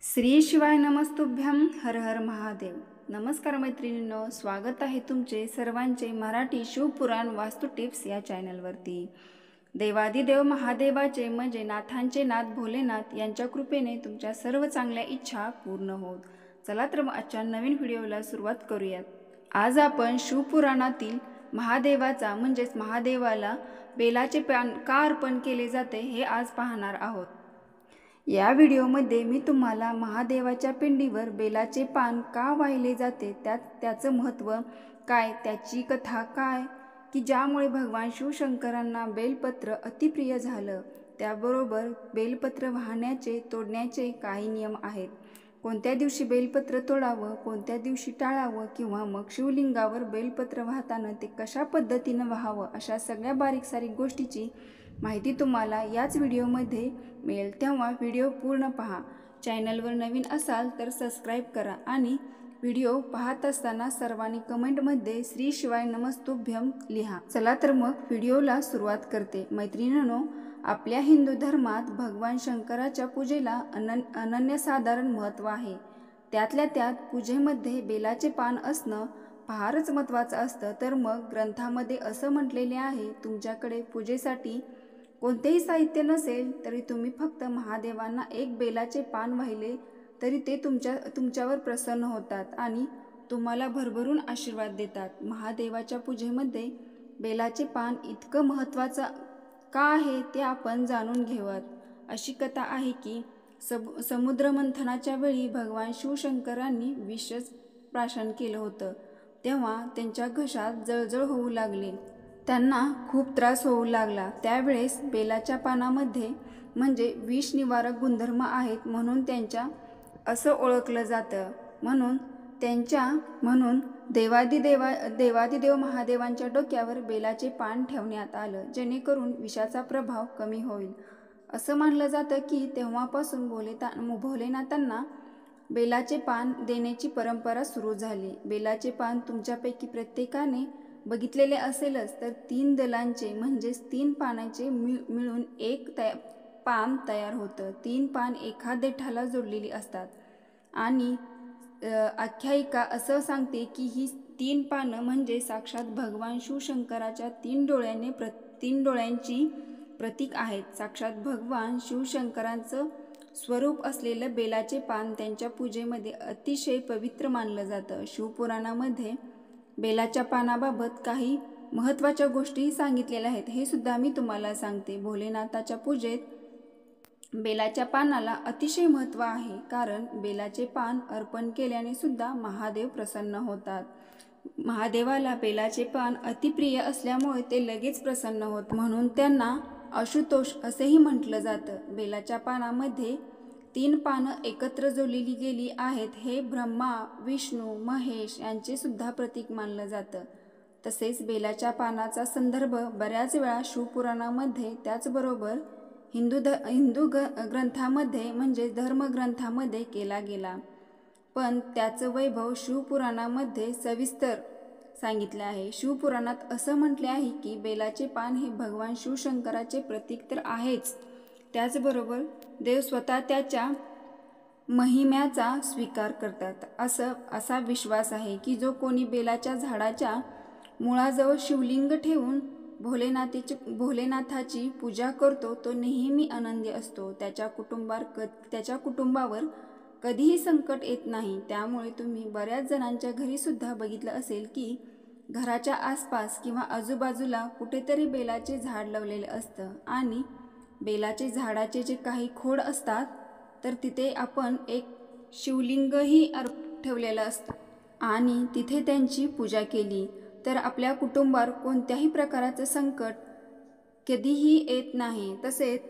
श्री शिवाय नमस्तुभ्यं हर हर महादेव। नमस्कार मैत्रिणींनो, स्वागत आहे तुमचे सर्वांचे मराठी शिवपुराण वास्तू टिप्स या चॅनलवरती। देवादिदेव महादेवाचे म्हणजे नाथांचे नाथ भोलेनाथ यांच्या कृपेने तुमच्या सर्व चांगल्या इच्छा पूर्ण होत। चला तर मग आजच्या नवीन व्हिडिओला सुरुवात करूयात। आज आपण शिवपुराणातील महादेवाचा म्हणजेच महादेवाला बेलाचे पान का अर्पण केले जाते हे आज पाहणार आहोत। या व्हिडिओमध्ये मी तुम्हाला महादेवाच्या पिंडीवर बेलाचे पान का वाहिले जाते, त्याचं महत्त्व काय, त्याची कथा काय की ज्यामुळे भगवान शिवशंकरांना बेलपत्र अतिप्रिय झालं, त्याबरोबर बेलपत्र वाहण्याचे तोडण्याचे काही नियम आहेत। कोणत्या दिवशी बेलपत्र तोडावं, कोणत्या दिवशी टाळावं किंवा मग शिवलिंगावर बेलपत्र वाहताना ते कशा पद्धतीनं वाहावं, अशा सगळ्या बारीक सारीक गोष्टीची माहिती तुम्हाला याच व्हिडिओमध्ये मिळेल, तेव्हा व्हिडिओ पूर्ण पहा। चॅनलवर नवीन असाल तर सबस्क्राईब करा आणि व्हिडिओ पाहत असताना सर्वांनी कमेंटमध्ये श्री शिवाय नमस्तुभ्यं लिहा। चला तर मग व्हिडिओला सुरुवात करते। मैत्रिणींनो, आपल्या हिंदू धर्मात भगवान शंकराच्या पूजेला अनन्यसाधारण महत्त्व आहे। त्यातल्या त्यात पूजेमध्ये बेलाचे पान असणं फारच महत्त्वाचं असतं। तर मग ग्रंथामध्ये असं म्हटलेले आहे, तुमच्याकडे पूजेसाठी कोणतेही साहित्य नसेल तरी तुम्ही फक्त महादेवांना एक बेलाचे पान वाहिले तरी ते तुमच्यावर प्रसन्न होतात आणि तुम्हाला भरभरून आशीर्वाद देतात। महादेवाच्या पूजेमध्ये बेलाचे पान इतकं महत्त्वाचं का आहे ते आपण जाणून घेऊयात। अशी कथा आहे की समुद्र मंथनाच्या वेळी भगवान शिवशंकरांनी विषच प्राशन केलं होतं, तेव्हा त्यांच्या घशात जळजळ होऊ लागली, त्यांना खूप त्रास होऊ लागला। त्यावेळेस बेलाच्या पानामध्ये म्हणजे विष निवारक गुणधर्म आहेत म्हणून त्यांच्या असं ओळखलं जातं। म्हणून देवादिदेव महादेवांच्या डोक्यावर बेलाचे पान ठेवण्यात आलं, जेणेकरून विषाचा प्रभाव कमी होईल। असं मानलं जातं की तेव्हापासून भोलेनाथांना बेलाचे पान देण्याची परंपरा सुरू झाली। बेलाचे पान तुमच्यापैकी प्रत्येकाने बघितलेले असेलच, तर 3 दलांचे म्हणजेच 3 पानाचे मिळून एक पान तयार होतं। 3 पान एका देठाला जोडलेली असतात आणि आख्यायिका असं सांगते की ही 3 पानं म्हणजे साक्षात भगवान शिवशंकराच्या 3 डोळ्यांची प्रतीक आहेत। साक्षात भगवान शिवशंकरांचं स्वरूप असलेलं बेलाचे पान त्यांच्या पूजेमध्ये अतिशय पवित्र मानलं जातं। शिवपुराणामध्ये बेलाच्या पानाबाबत काही महत्त्वाच्या गोष्टी सांगितलेल्या आहेत, हे सुद्धा मी तुम्हाला सांगते। भोलेनाथाच्या पूजेत बेलाच्या पानाला अतिशय महत्त्व आहे, कारण बेलाचे पान अर्पण केल्याने सुद्धा महादेव प्रसन्न होतात। महादेवाला बेलाचे पान अतिप्रिय असल्यामुळे ते लगेच प्रसन्न होत, म्हणून त्यांना आशुतोष असेही म्हटलं जातं। बेलाच्या पानामध्ये 3 पानं एकत्र जोडलेली गेली आहेत, हे ब्रह्मा, विष्णू, महेश यांचे सुद्धा प्रतीक मानलं जातं। तसेच बेलाच्या पानाचा संदर्भ बऱ्याच वेळा शिवपुराणामध्ये, त्याचबरोबर हिंदू ग्रंथामध्ये म्हणजे धर्मग्रंथामध्ये केला गेला, पण त्याचं वैभव शिवपुराणामध्ये सविस्तर सांगितले आहे। शिवपुराणात असं म्हटले आहे की बेलाचे पान हे भगवान शिवशंकराचे प्रतीक तर आहेच, त्याचबरोबर देव स्वतः त्याच्या महिम्याचा स्वीकार करतात, असा विश्वास आहे की जो कोणी बेलाच्या झाडाच्या मुळाजवळ शिवलिंग ठेवून भोलेनाथाची पूजा करतो तो नेहमी आनंदी असतो। त्याच्या कुटुंबावर कधीही संकट येत नाही। त्यामुळे तुम्ही बऱ्याच जणांच्या घरी सुद्धा बघितलं असेल की घराच्या आसपास किंवा आजूबाजूला कुठेतरी बेलाचे झाड लावलेले असतं आणि बेलाचे झाडाचे जे काही खोड असतात तर तिथे आपण एक शिवलिंगही ठेवलेलं असतं आणि तिथे त्यांची पूजा केली तर आपल्या कुटुंबावर कोणत्याही प्रकारचं संकट कधीही येत नाही। तसेच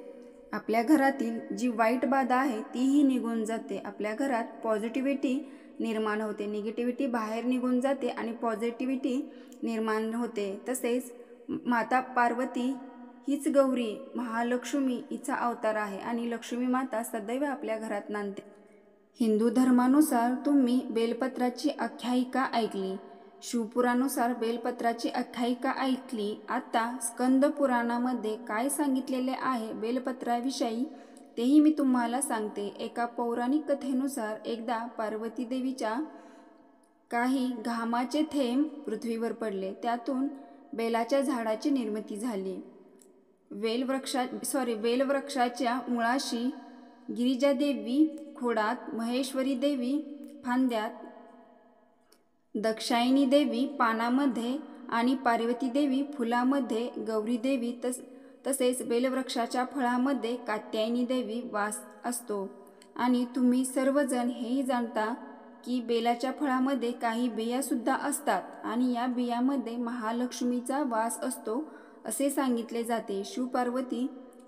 आपल्या घरातील जी वाईट बाधा आहे तीही निघून जाते। आपल्या घरात पॉझिटिव्हिटी निर्माण होते, निगेटिव्हिटी बाहेर निघून जाते आणि पॉझिटिव्हिटी निर्माण होते। तसेच माता पार्वती हीच गौरी महालक्ष्मी हिचा अवतार आहे आणि लक्ष्मी माता सदैव आपल्या घरात नांदते। हिंदू धर्मानुसार तुम्ही बेलपत्राची आख्यायिका ऐकली, शिवपुराणानुसार बेलपत्राची आख्यायिका ऐकली। आता स्कंद पुराणामध्ये काय सांगितलेले आहे बेलपत्राविषयी तेही मी तुम्हाला सांगते. एका पौराणिक कथेनुसार एकदा पार्वती देवीच्या काही घामाचे थेंब पृथ्वीवर पडले. त्यातून बेलाच्या झाडाची निर्मिती झाली. वेलवृक्षाच्या मुळाशी गिरिजादेवी खोडात, महेश्वरी देवी फांद्यात, दक्षायनी देवी पानामध्ये आणि पार्वती देवी फुलामध्ये, गौरी देवी तसेच बेलवृक्षाच्या फळामध्ये कात्यायनी देवी वास असतो. आणि तुम्ही सर्वजण हेही जाणता की बेलाच्या फळामध्ये काही बियासुद्धा असतात आणि या बियामध्ये महालक्ष्मीचा वास असतो असे सांगितले जाते. शिवपार्वती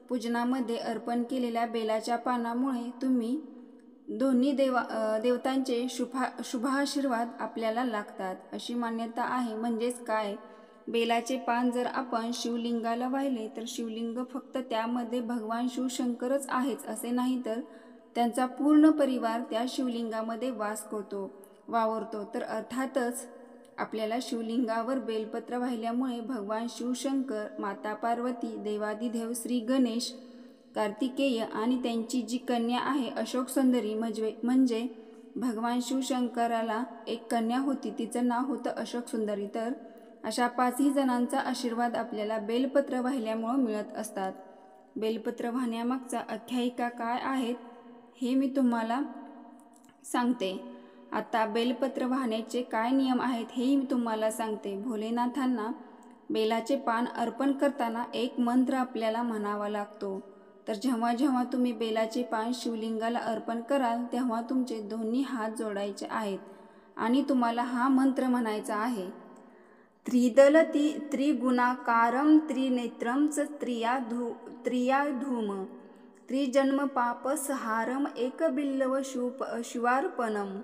पूजनामध्ये अर्पण केलेल्या बेलाच्या पानामुळे तुम्ही दोन्ही देवतांचे शुभाशीर्वाद आपल्याला लागतात अशी मान्यता आहे. म्हणजेच काय, बेलाचे पान जर आपण शिवलिंगाला वाहिले तर शिवलिंग फक्त त्यामध्ये भगवान शिवशंकरच आहेच असे नाही, तर त्यांचा पूर्ण परिवार त्या शिवलिंगामध्ये वावरतो. तर अर्थातच आपल्याला शिवलिंगावर बेलपत्र वाहिल्यामुळे भगवान शिवशंकर, माता पार्वती, देवादिदेव श्री गणेश, कार्तिकेय आणि त्यांची जी कन्या आहे अशोक सुंदरी, म्हणजे भगवान शिवशंकराला एक कन्या होती, तिचं नाव होतं अशोक सुंदरी. तर अशा 5ही जणांचा आशीर्वाद आपल्याला बेलपत्र वाहिल्यामुळं मिळत असतात. बेलपत्र वाहण्यामागचा आख्यायिका काय आहेत हे मी तुम्हाला सांगते. आता बेलपत्र वाहण्याचे काय नियम आहेत हेही मी तुम्हाला सांगते. भोलेनाथांना बेलाचे पान अर्पण करताना एक मंत्र आपल्याला म्हणावा लागतो. तर जेव्हा जेव्हा तुम्ही बेलाचे पान शिवलिंगाला अर्पण कराल तेव्हा तुमचे दोन्ही हात जोडायचे आहेत आणि तुम्हाला हा मंत्र म्हणायचा आहे. त्रिदलती त्रिगुणाकारं त्रिनेत्रं च त्रियाधूम त्रिजन्म पापसहारं एकबिल्लव शिवार्पणम्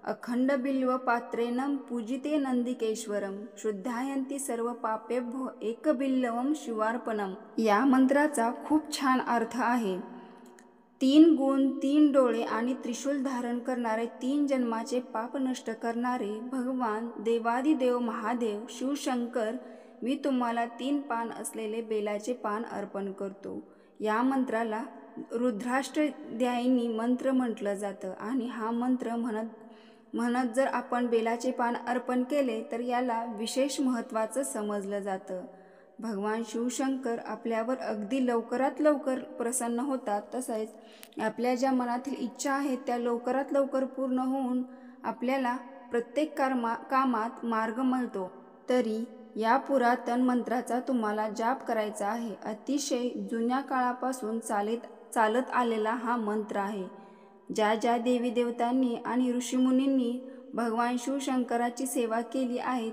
अखंडबिल्व पात्रेण पूजिते नंदिकेश्वरं शुद्धायन्ति सर्व पापेभ्यो एकबिल्लवं शिवार्पणम्. या मंत्राचा खूप छान अर्थ आहे. 3 गुण, 3 डोळे आणि त्रिशूल धारण करणारे, 3 जन्माचे पाप नष्ट करणारे भगवान देवादिदेव महादेव शिवशंकर, मी तुम्हाला 3 पान असलेले बेलाचे पान अर्पण करतो. या मंत्राला रुद्राष्टध्यायी मंत्र म्हटलं जातं आणि हा मंत्र म्हणत जर आपण बेलाचे पान अर्पण केले तर याला विशेष महत्त्वाचं समजलं जातं. भगवान शिवशंकर आपल्यावर अगदी लवकरात लवकर प्रसन्न होतात. तसेच आपल्या ज्या मनातील इच्छा आहेत त्या लवकरात लवकर पूर्ण होऊन आपल्याला प्रत्येक कामात मार्ग मिळतो. तरी या पुरातन मंत्राचा तुम्हाला जाप करायचा आहे. अतिशय जुन्या काळापासून चालत आलेला हा मंत्र आहे. ज्या देवी देवतांनी आणि ऋषीमुनींनी भगवान शिवशंकराची सेवा केली आहे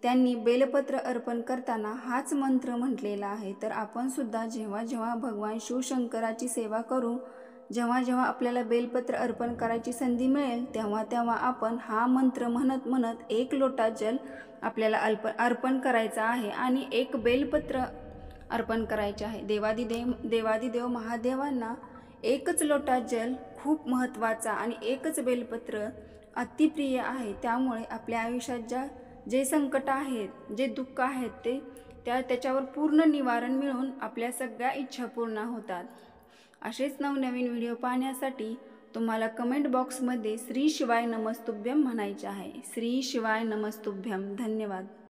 त्यांनी बेलपत्र अर्पण करताना हाच मंत्र म्हटलेला आहे. तर आपण सुद्धा जेव्हा जेव्हा भगवान शिवशंकराची सेवा करू, जेव्हा जेव्हा आपल्याला बेलपत्र अर्पण करायची संधी मिळेल तेव्हा तेव्हा आपण हा मंत्र म्हणत 1 लोटा जल आपल्याला अर्पण करायचा आहे आणि 1 बेलपत्र अर्पण करायचे आहे. देवादिदेव महादेवांना 1च लोटा जल खूप महत्त्वाचा आणि 1च बेलपत्र अतिप्रिय आहे. त्यामुळे आपल्या आयुष्यात जे संकट आहेत, जे दुःख आहेत त्याच्यावर पूर्ण निवारण मिळून आपल्या सगळ्या इच्छा पूर्ण होतात. असेच नवनवीन व्हिडिओ पाहण्यासाठी तुम्हाला कमेंट बॉक्समध्ये श्री शिवाय नमस्तुभ्यम म्हणायचे आहे. श्री शिवाय नमस्तुभ्यम. धन्यवाद.